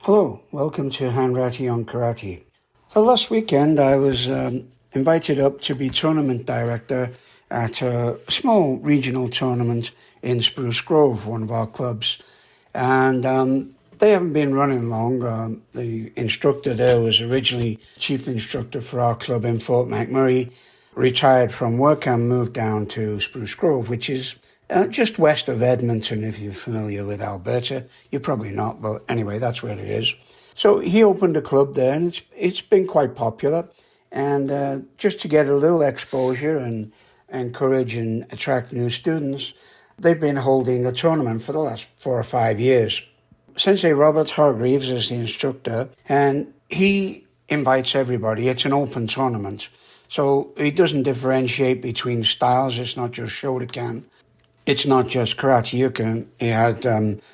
Hello, welcome to Hanratty on Karate. So last weekend I was invited up to be tournament director at a small regional tournament in Spruce Grove, one of our clubs. And they haven't been running long. The instructor there was originally chief instructor for our club in Fort McMurray, retired from work and moved down to Spruce Grove, which is just west of Edmonton. If you're familiar with Alberta. You're probably not, but anyway, that's where it is. So he opened a club there, and it's been quite popular. And just to get a little exposure and encourage and attract new students, they've been holding a tournament for the last 4 or 5 years. Sensei Robert Hargreaves is the instructor, and he invites everybody. It's an open tournament, so he doesn't differentiate between styles. It's not just Shotokan. It's not just karate-yuken. He had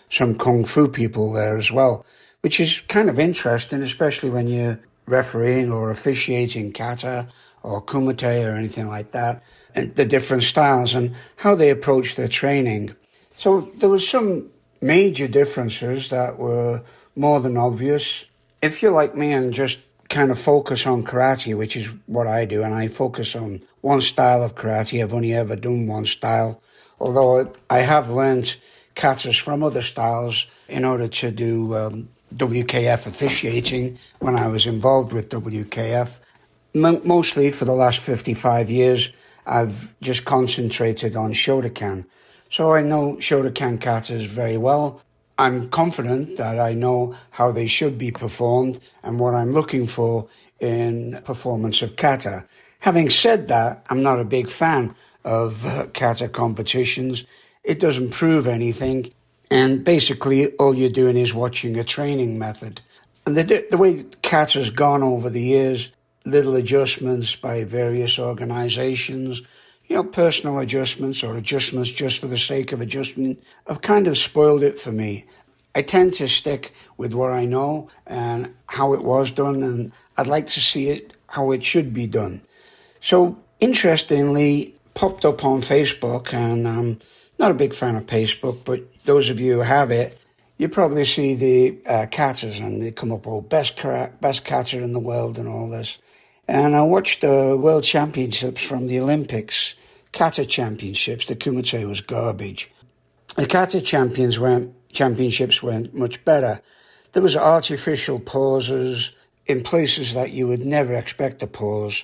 some kung fu people there as well, which is kind of interesting, especially when you're refereeing or officiating kata or kumite or anything like that, and the different styles and how they approach their training. So there was some major differences that were more than obvious. If you're like me and just kind of focus on karate, which is what I do, and I focus on one style of karate, I've only ever done one style, although I have learned katas from other styles in order to do WKF officiating when I was involved with WKF. Mostly for the last 55 years, I've just concentrated on Shotokan. So I know Shotokan katas very well. I'm confident that I know how they should be performed and what I'm looking for in performance of kata. Having said that, I'm not a big fan of kata competitions. It doesn't prove anything, and basically all you're doing is watching a training method. And the way kata's gone over the years, little adjustments by various organizations, personal adjustments or adjustments just for the sake of adjustment, have kind of spoiled it for me. I tend to stick with what I know and how it was done, and I'd like to see it how it should be done. So interestingly, popped up on Facebook, and I'm not a big fan of Facebook, but those of you who have it, you probably see the katas, and they come up, best kata in the world and all this. And I watched the World Championships from the Olympics, kata championships. The kumite was garbage. The kata championships went much better. There was artificial pauses in places that you would never expect a pause.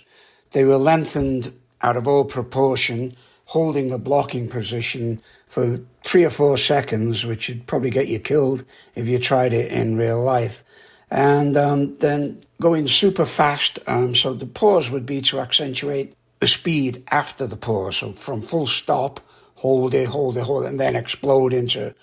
They were lengthened out of all proportion, holding a blocking position for 3 or 4 seconds, which would probably get you killed if you tried it in real life. And then going super fast, so the pause would be to accentuate the speed after the pause. So from full stop, hold it, and then explode into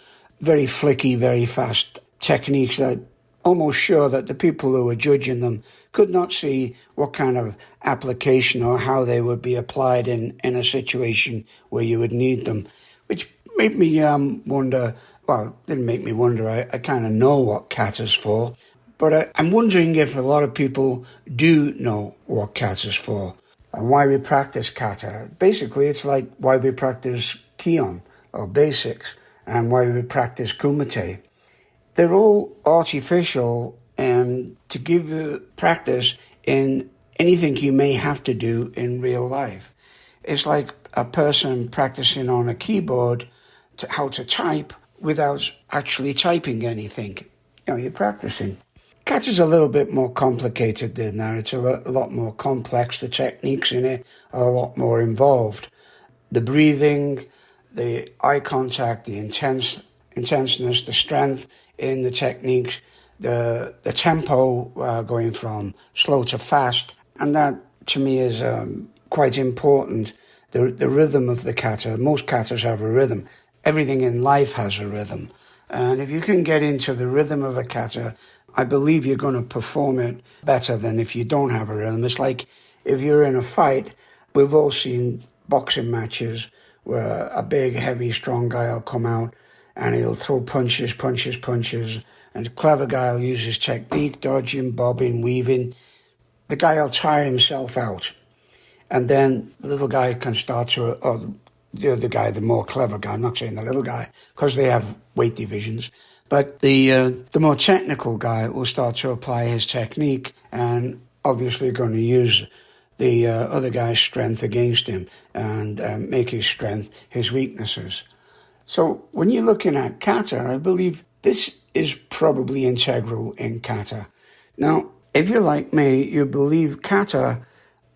very flicky, very fast techniques that almost sure that the people who were judging them could not see what kind of application or how they would be applied in a situation where you would need them, which made me wonder. Well, it didn't make me wonder. I kind of know what kata's for, but I'm wondering if a lot of people do know what kata's for and why we practice kata. Basically, it's like why we practice kion or basics and why we practice kumite. They're all artificial and to give you practice in anything you may have to do in real life. It's like a person practicing on a keyboard how to type without actually typing anything. You're practicing. Kata's a little bit more complicated than that. It's a lot more complex. The techniques in it are a lot more involved. The breathing, the eye contact, the intenseness, the strength in the techniques, the tempo going from slow to fast, and that to me is quite important. The rhythm of the kata. Most katas have a rhythm. Everything in life has a rhythm, and if you can get into the rhythm of a kata, I believe you're going to perform it better than if you don't have a rhythm. It's like if you're in a fight. We've all seen boxing matches where a big, heavy, strong guy will come out and he'll throw punches, and the clever guy will use his technique, dodging, bobbing, weaving. The guy will tire himself out. And then the little guy can start to, or the other guy, the more clever guy, I'm not saying the little guy, because they have weight divisions, But the more technical guy will start to apply his technique and obviously going to use the other guy's strength against him and make his strength his weaknesses. So when you're looking at kata, I believe this is probably integral in kata. Now, if you're like me, you believe kata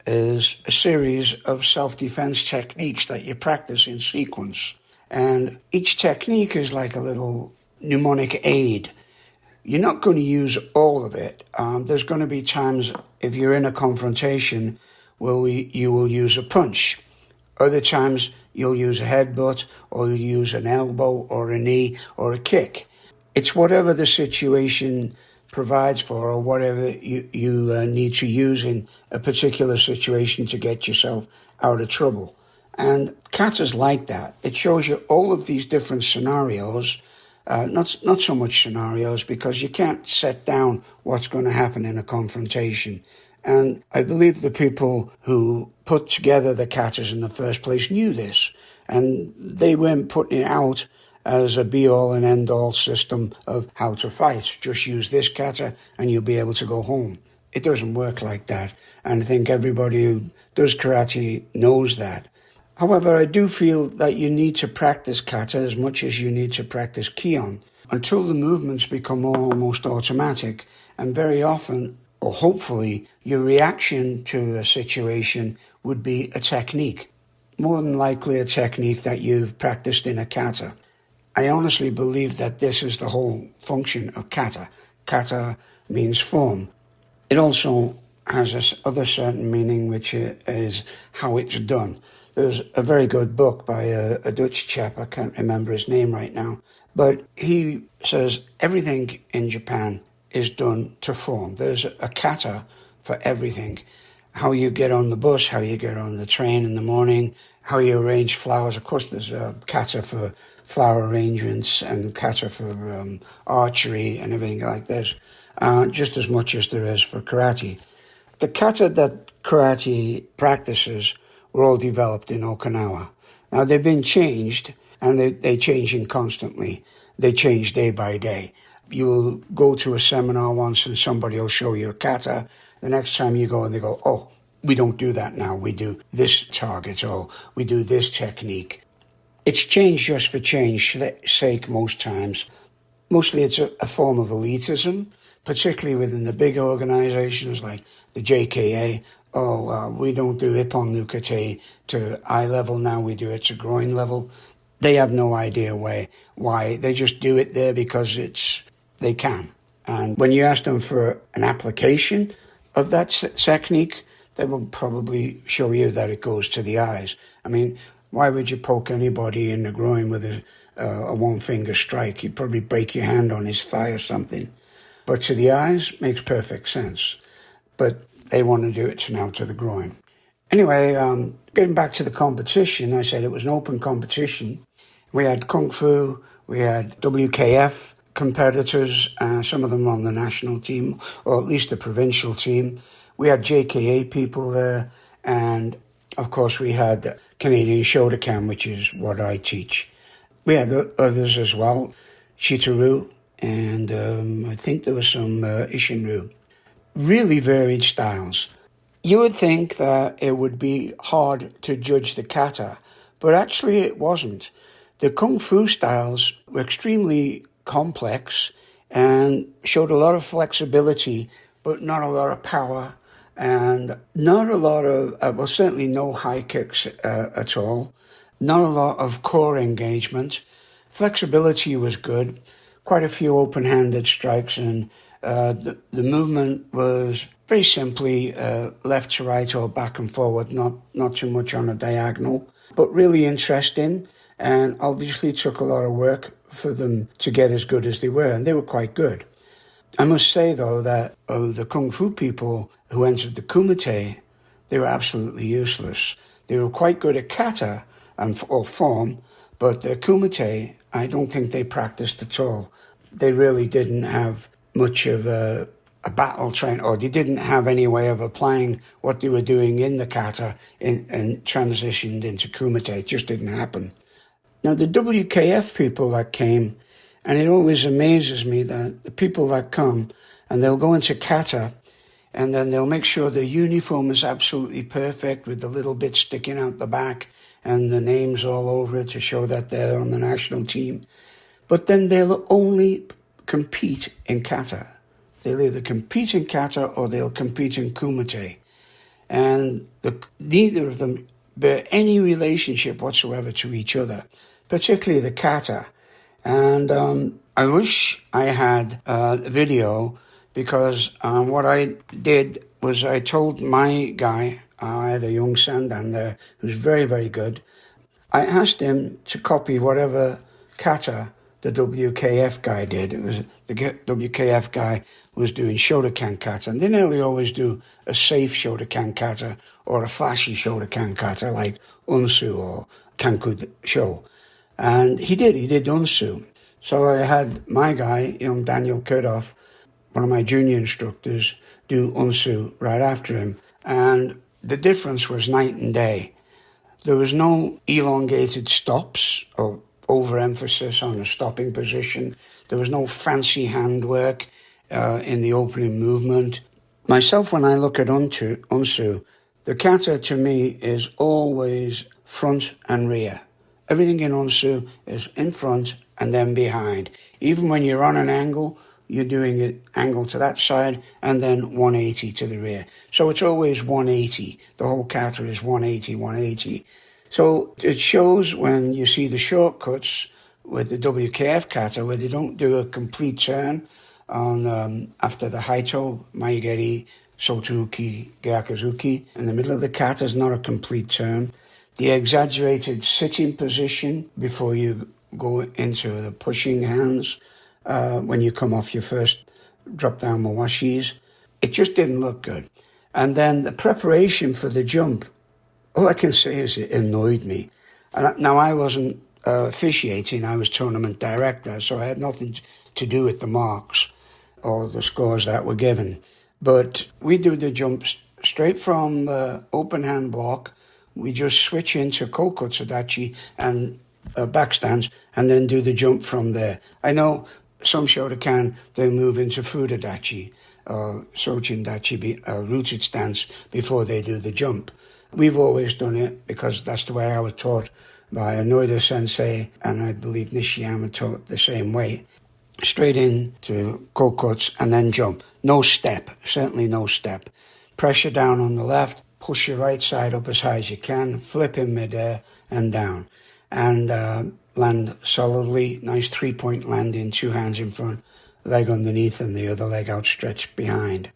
is a series of self-defense techniques that you practice in sequence. And each technique is like a little mnemonic aid. You're not going to use all of it. There's going to be times, if you're in a confrontation, where you will use a punch. Other times, you'll use a headbutt, or you'll use an elbow, or a knee, or a kick. It's whatever the situation provides for, or whatever you need to use in a particular situation to get yourself out of trouble. And kata's like that. It shows you all of these different scenarios, not so much scenarios, because you can't set down what's going to happen in a confrontation. And I believe the people who put together the katas in the first place knew this, and they weren't putting it out as a be-all and end-all system of how to fight. Just use this kata and you'll be able to go home. It doesn't work like that, and I think everybody who does karate knows that. However, I do feel that you need to practice kata as much as you need to practice kion until the movements become almost automatic, and very often, or hopefully, your reaction to a situation would be a technique, more than likely a technique that you've practiced in a kata. I honestly believe that this is the whole function of kata. Kata means form. It also has this other certain meaning, which is how it's done. There's a very good book by a Dutch chap, I can't remember his name right now, but he says everything in Japan is done to form. There's a kata for everything. How you get on the bus, how you get on the train in the morning, how you arrange flowers. Of course, there's a kata for flower arrangements and kata for archery and everything like this, just as much as there is for karate. The kata that karate practices were all developed in Okinawa. Now, they've been changed, and they're changing constantly. They change day by day. You will go to a seminar once and somebody will show you a kata. The next time you go and they go, oh, we don't do that now. We do this target, or we do this technique. It's change just for change's sake most times. Mostly it's a form of elitism, particularly within the big organizations like the JKA. We don't do Ippon Nukate to eye level now, we do it to groin level. They have no idea why. They just do it there because they can. And when you ask them for an application of that technique, they will probably show you that it goes to the eyes. I mean, why would you poke anybody in the groin with a one-finger strike? You'd probably break your hand on his thigh or something. But to the eyes, makes perfect sense. But they want to do it now to the groin. Anyway, getting back to the competition, I said it was an open competition. We had Kung Fu, we had WKF competitors, some of them on the national team, or at least the provincial team. We had JKA people there, and of course we had Canadian Shotokan, which is what I teach. We had others as well, Shitaru, and I think there was some Ishinryu. Really varied styles. You would think that it would be hard to judge the kata, but actually it wasn't. The Kung Fu styles were extremely complex and showed a lot of flexibility, but not a lot of power, and not a lot of, certainly no high kicks at all, not a lot of core engagement. Flexibility was good, quite a few open-handed strikes, and the movement was very simply left to right or back and forward, not too much on a diagonal, but really interesting, and obviously took a lot of work for them to get as good as they were, and they were quite good. I must say, though, that of the Kung Fu people who entered the Kumite, they were absolutely useless. They were quite good at kata or form, but the Kumite, I don't think they practiced at all. They really didn't have much of a battle train, or they didn't have any way of applying what they were doing in the kata and transitioned into Kumite. It just didn't happen. Now, the WKF people that came, And it always amazes me that the people that come and they'll go into kata and then they'll make sure the uniform is absolutely perfect with the little bit sticking out the back and the names all over it to show that they're on the national team. But then they'll only compete in kata. They'll either compete in kata or they'll compete in kumite. And neither of them bear any relationship whatsoever to each other, particularly the kata. And I wish I had a video, because what I did was I told my guy, I had a young sandan there who's very, very good. I asked him to copy whatever kata the WKF guy did. It was the WKF guy was doing Shotokan kata, and they nearly always do a safe Shotokan kata or a flashy Shotokan kata like Unsu or Kanku Sho. And he did Unsu. So I had my guy, young Daniel Kurdoff, one of my junior instructors, do Unsu right after him. And the difference was night and day. There was no elongated stops or overemphasis on the stopping position. There was no fancy handwork in the opening movement. Myself, when I look at Unsu, the kata to me is always front and rear. Everything in Unsu is in front and then behind. Even when you're on an angle, you're doing it angle to that side and then 180 to the rear. So it's always 180. The whole kata is 180, 180. So it shows when you see the shortcuts with the WKF kata where they don't do a complete turn on after the Haito, Maigeri, Sotuki, Gyakuzuki. In the middle of the kata is not a complete turn. The exaggerated sitting position before you go into the pushing hands when you come off your first drop-down mawashis, it just didn't look good. And then the preparation for the jump, all I can say is it annoyed me. And now I wasn't officiating, I was tournament director, so I had nothing to do with the marks or the scores that were given. But we do the jumps straight from the open hand block. We just switch into Kokotsadachi and backstands and then do the jump from there. I know some Shotokan, they move into Fudadachi or Sojindachi, rooted stance, before they do the jump. We've always done it because that's the way I was taught by Anoida Sensei, and I believe Nishiyama taught the same way. Straight in to Kokots and then jump. No step, certainly no step. Pressure down on the left, push your right side up as high as you can, flip in midair and down. And land solidly, nice 3-point landing, 2 hands in front, leg underneath and the other leg outstretched behind.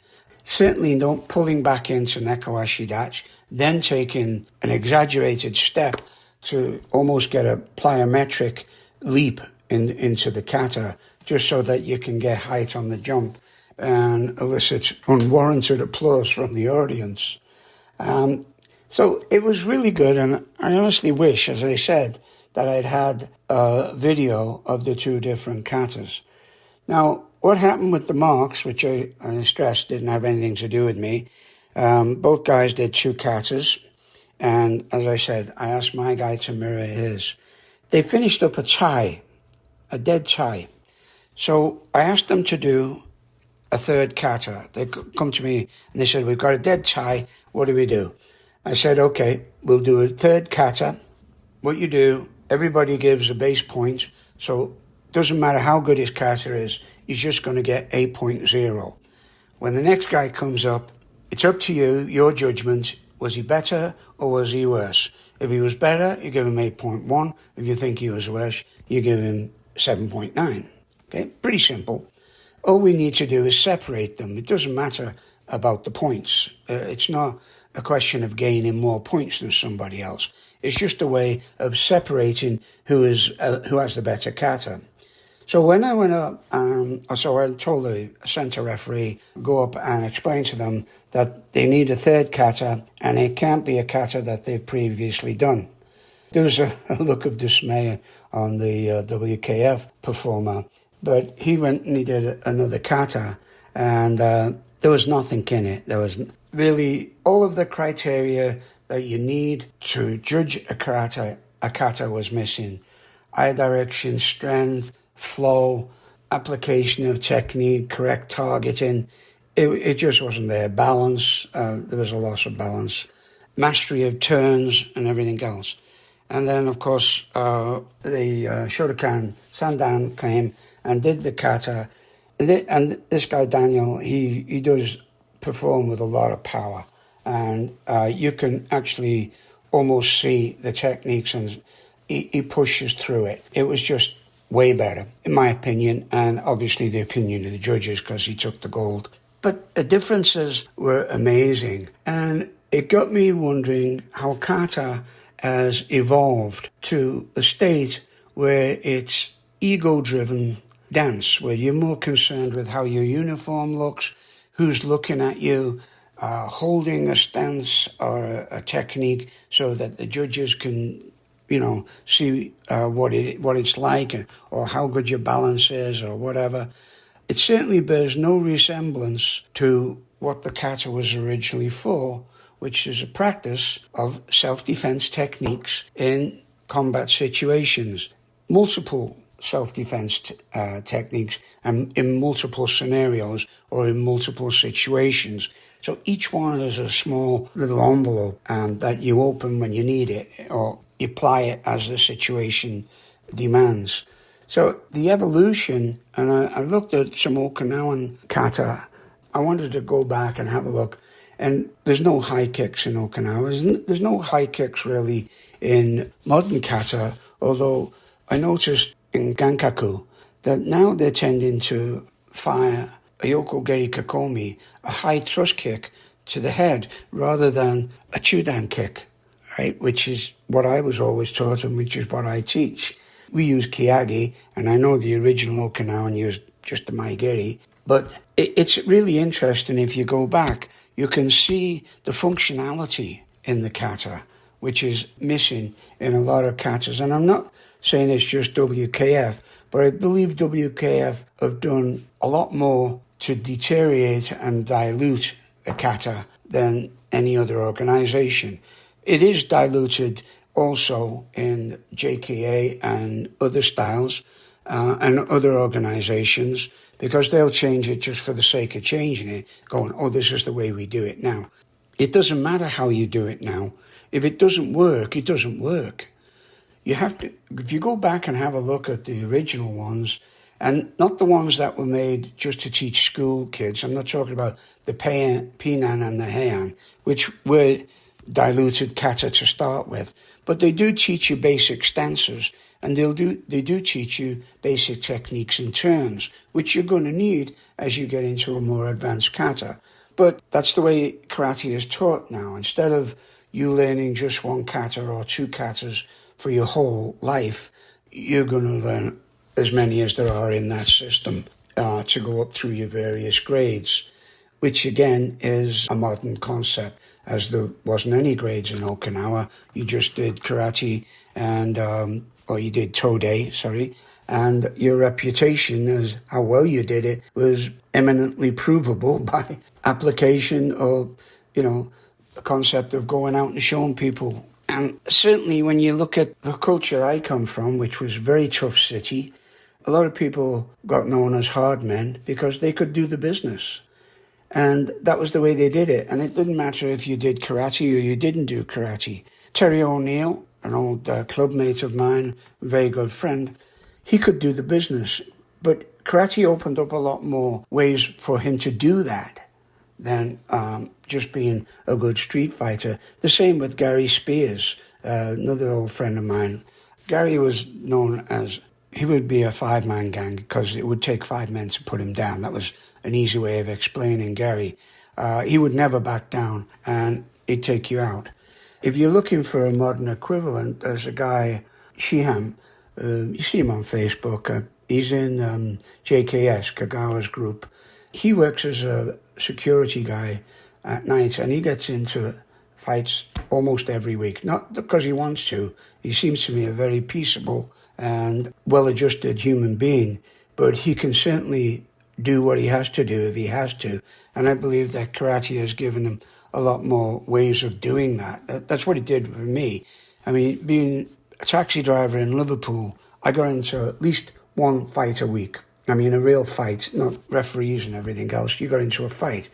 Certainly don't pulling back into Nekawashi Dachi, then taking an exaggerated step to almost get a plyometric leap into the kata, just so that you can get height on the jump and elicit unwarranted applause from the audience. So it was really good, and I honestly wish, as I said, that I'd had a video of the 2 different katas. Now, what happened with the marks, which I stressed didn't have anything to do with me, both guys did 2 katas, and as I said, I asked my guy to mirror his. They finished up a tie, a dead tie. So I asked them to do a 3rd kata. They come to me and they said, we've got a dead tie, what do we do? I said, okay, we'll do a 3rd kata. What you do, everybody gives a base point, so it doesn't matter how good his kata is, he's just going to get 8.0. When the next guy comes up, it's up to you, your judgment. Was he better or was he worse? If he was better, you give him 8.1. If you think he was worse, you give him 7.9. Okay, pretty simple. All we need to do is separate them. It doesn't matter about the points. It's not a question of gaining more points than somebody else. It's just a way of separating who has the better kata. So when I went up, so I told the center referee, go up and explain to them that they need a 3rd kata, and it can't be a kata that they've previously done. There was a look of dismay on the WKF performer, but he went and he did another kata, and there was nothing in it. There was really all of the criteria that you need to judge a kata was missing. Eye direction, strength, flow, application of technique, correct targeting. It just wasn't there. Balance, there was a loss of balance. Mastery of turns and everything else. And then, of course, the Shotokan Sandan came and did the kata. And this guy, Daniel, he does perform with a lot of power. And you can actually almost see the techniques, and he pushes through it. It was just way better, in my opinion, and obviously the opinion of the judges, because he took the gold. But the differences were amazing. And it got me wondering how kata has evolved to a state where it's ego-driven dance, where you're more concerned with how your uniform looks, who's looking at you, holding a stance or a technique so that the judges can, see what it's like, or how good your balance is, or whatever. It certainly bears no resemblance to what the kata was originally for, which is a practice of self-defense techniques in combat situations. Multiple self-defense techniques and in multiple scenarios or in multiple situations. So each one is a small little envelope that you open when you need it, or you apply it as the situation demands. So the evolution, and I looked at some Okinawan kata. I wanted to go back and have a look. And there's no high kicks in Okinawa. There's no high kicks really in modern kata, although I noticed in Gankaku that now they're tending to fire a yokogeri kakomi, a high thrust kick to the head, rather than a chudan kick, right? Which is what I was always taught and which is what I teach. We use kiyagi, and I know the original Okinawan used just the maigeri, but it's really interesting. If you go back, you can see the functionality in the kata, which is missing in a lot of katas. And I'm not saying it's just WKF, but I believe WKF have done a lot more to deteriorate and dilute the kata than any other organization. It is diluted also in JKA and other styles and other organizations, because they'll change it just for the sake of changing it, going, oh, this is the way we do it now. It doesn't matter how you do it now. If it doesn't work, it doesn't work. You have to, if you go back and have a look at the original ones, and not the ones that were made just to teach school kids. I'm not talking about the Pinan and the Heian, which were diluted kata to start with. But they do teach you basic stances, and they do teach you basic techniques and turns, which you're going to need as you get into a more advanced kata. But that's the way karate is taught now. Instead of you learning just one kata or two katas for your whole life, you're going to learn as many as there are in that system to go up through your various grades, which again is a modern concept, as there wasn't any grades in Okinawa. You just did karate or you did Tode, and your reputation as how well you did it was eminently provable by application of, the concept of going out and showing people. And certainly when you look at the culture I come from, which was a very tough city, a lot of people got known as hard men because they could do the business. And that was the way they did it. And it didn't matter if you did karate or you didn't do karate. Terry O'Neill, an old club mate of mine, a very good friend, he could do the business. But karate opened up a lot more ways for him to do that than just being a good street fighter. The same with Gary Spears, another old friend of mine. Gary was known as, he would be a 5-man gang because it would take 5 men to put him down. That was an easy way of explaining Gary. He would never back down, and he'd take you out. If you're looking for a modern equivalent, there's a guy, Shiham, you see him on Facebook. He's in JKS, Kagawa's group. He works as a security guy at night, and he gets into fights almost every week. Not because he wants to. He seems to me a very peaceable and well-adjusted human being, but he can certainly do what he has to do if he has to. And I believe that karate has given him a lot more ways of doing that. That's what it did for me. I mean, being a taxi driver in Liverpool, I got into at least one fight a week. I mean, a real fight, not referees and everything else. You got into a fight.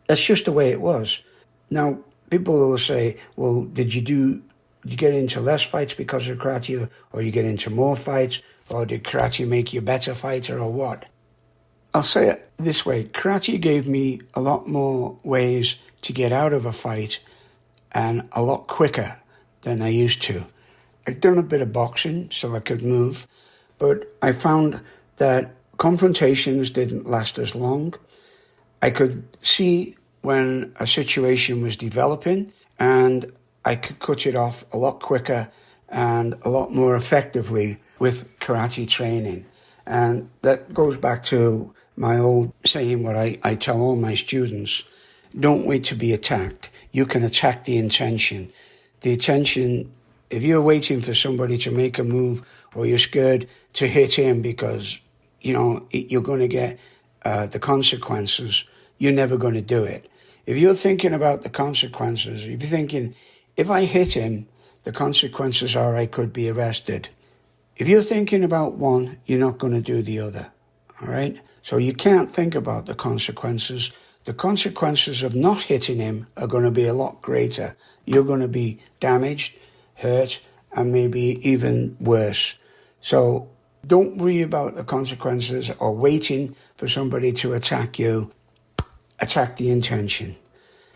That's just the way it was. Now, people will say, well, did you get into less fights because of karate, or you get into more fights, or did karate make you a better fighter, or what? I'll say it this way. Karate gave me a lot more ways to get out of a fight and a lot quicker than I used to. I'd done a bit of boxing so I could move, but I found that confrontations didn't last as long. I could see when a situation was developing, and I could cut it off a lot quicker and a lot more effectively with karate training. And that goes back to my old saying, what I tell all my students: don't wait to be attacked. You can attack the intention. The intention, if you're waiting for somebody to make a move, or you're scared to hit him because, you're going to get the consequences, you're never going to do it. If you're thinking about the consequences, if you're thinking, if I hit him, the consequences are I could be arrested. If you're thinking about one, you're not going to do the other, all right? So you can't think about the consequences. The consequences of not hitting him are going to be a lot greater. You're going to be damaged, hurt, and maybe even worse. So don't worry about the consequences or waiting for somebody to attack you. Attack the intention.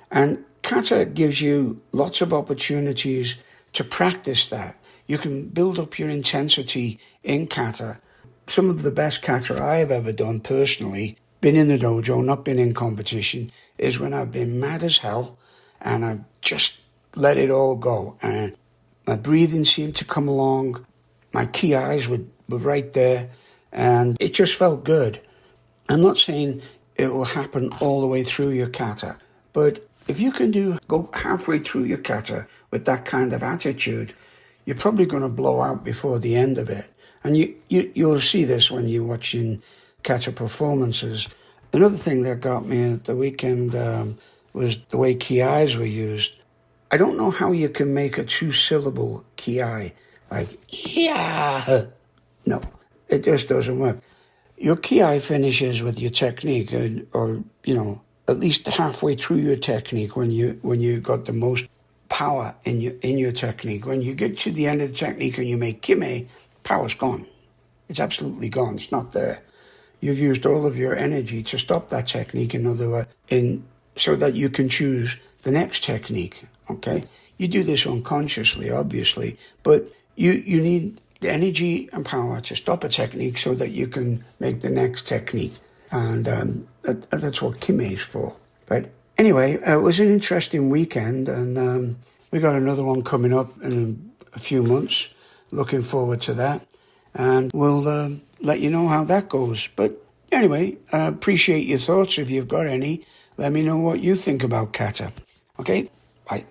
And Kata gives you lots of opportunities to practice that. You can build up your intensity in Kata. Some of the best Kata I've ever done personally, been in the dojo, not been in competition, is when I've been mad as hell and I've just let it all go. And my breathing seemed to come along. My key eyes were right there, and it just felt good. I'm not saying it will happen all the way through your kata, but if you can go halfway through your kata with that kind of attitude, you're probably going to blow out before the end of it. And you'll see this when you're watching kata performances. Another thing that got me at the weekend was the way ki-eyes were used. I don't know how you can make a two-syllable ki-eye, like, yeah. No, it just doesn't work. Your ki-eye finishes with your technique, or at least halfway through your technique when you got the most power in your technique. When you get to the end of the technique and you make kime, power's gone. It's absolutely gone. It's not there. You've used all of your energy to stop that technique, in other words, so that you can choose the next technique. Okay, you do this unconsciously, obviously, but you need the energy and power to stop a technique so that you can make the next technique. And that's what kime is for. But anyway, it was an interesting weekend, and we got another one coming up in a few months. Looking forward to that. And we'll let you know how that goes. But anyway, I appreciate your thoughts. If you've got any, let me know what you think about kata. Okay? Bye.